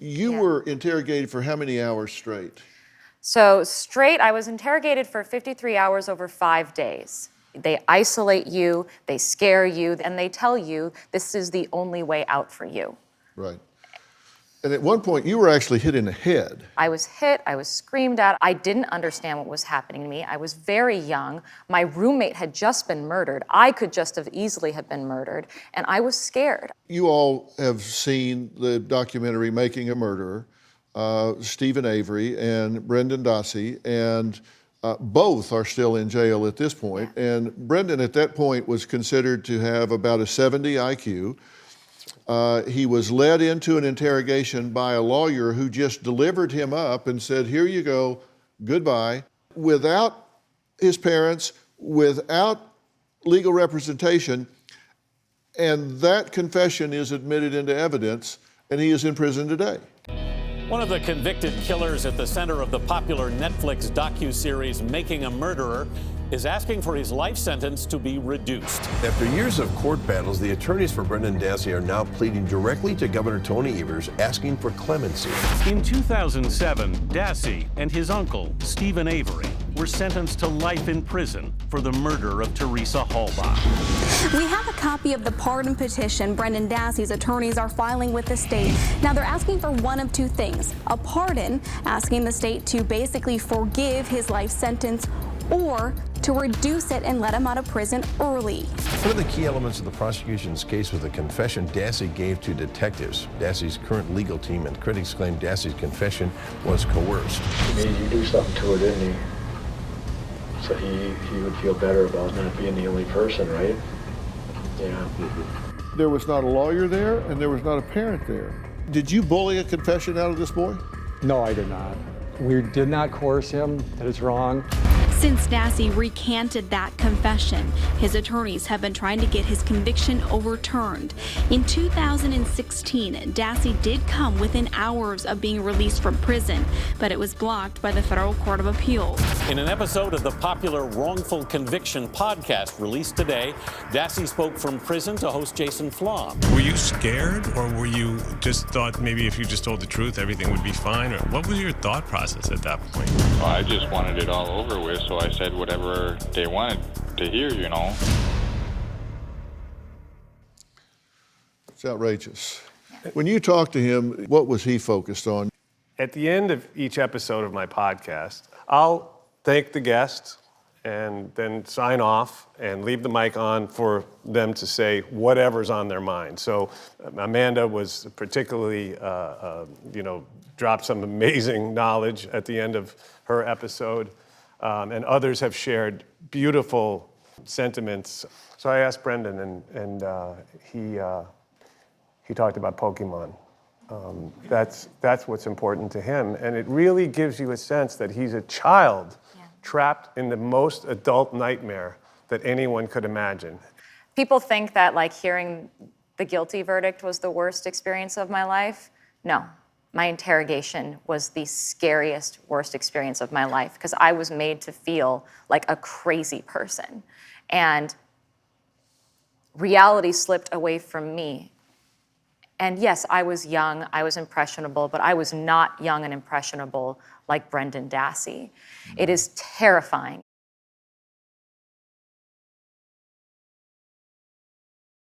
You were interrogated for how many hours straight? So straight, I was interrogated for 53 hours over 5 days. They isolate you, they scare you, and they tell you this is the only way out for you. Right. And at one point, you were actually hit in the head. I was hit, I was screamed at. I didn't understand what was happening to me. I was very young. My roommate had just been murdered. I could just have easily have been murdered, and I was scared. You all have seen the documentary Making a Murderer, Stephen Avery and Brendan Dassey, and both are still in jail at this point. And Brendan at that point was considered to have about a 70 IQ. He was led into an interrogation by a lawyer who just delivered him up and said, here you go, goodbye, without his parents, without legal representation. And that confession is admitted into evidence, and he is in prison today. One of the convicted killers at the center of the popular Netflix docuseries Making a Murderer is asking for his life sentence to be reduced. After years of court battles, the attorneys for Brendan Dassey are now pleading directly to Governor Tony Evers, asking for clemency. In 2007, Dassey and his uncle, Stephen Avery, were sentenced to life in prison for the murder of Teresa Halbach. We have a copy of the pardon petition Brendan Dassey's attorneys are filing with the state. Now they're asking for one of two things: a pardon, asking the state to basically forgive his life sentence, or to reduce it and let him out of prison early. One of the key elements of the prosecution's case was the confession Dassey gave to detectives. Dassey's current legal team and critics claim Dassey's confession was coerced. He made you do something to her, didn't he? So he would feel better about not being the only person, right? Yeah. There was not a lawyer there, and there was not a parent there. Did you bully a confession out of this boy? No, I did not. We did not coerce him. That is wrong. Since Dassey recanted that confession, his attorneys have been trying to get his conviction overturned. In 2016, Dassey did come within hours of being released from prison, but it was blocked by the Federal Court of Appeals. In an episode of the popular Wrongful Conviction podcast released today, Dassey spoke from prison to host Jason Flom. Were you scared, or were you just thought maybe if you just told the truth, everything would be fine? Or what was your thought process at that point? Well, I just wanted it all over with, so I said whatever they wanted to hear, you know. It's outrageous. When you talked to him, what was he focused on? At the end of each episode of my podcast, I'll thank the guest and then sign off and leave the mic on for them to say whatever's on their mind. So Amanda was particularly, dropped some amazing knowledge at the end of her episode. And others have shared beautiful sentiments. So I asked Brendan, and he talked about Pokemon. That's what's important to him, and it really gives you a sense that he's a child trapped in the most adult nightmare that anyone could imagine. People think that like hearing the guilty verdict was the worst experience of my life. No. My interrogation was the scariest, worst experience of my life because I was made to feel like a crazy person. And reality slipped away from me. And yes, I was young, I was impressionable, but I was not young and impressionable like Brendan Dassey. It is terrifying.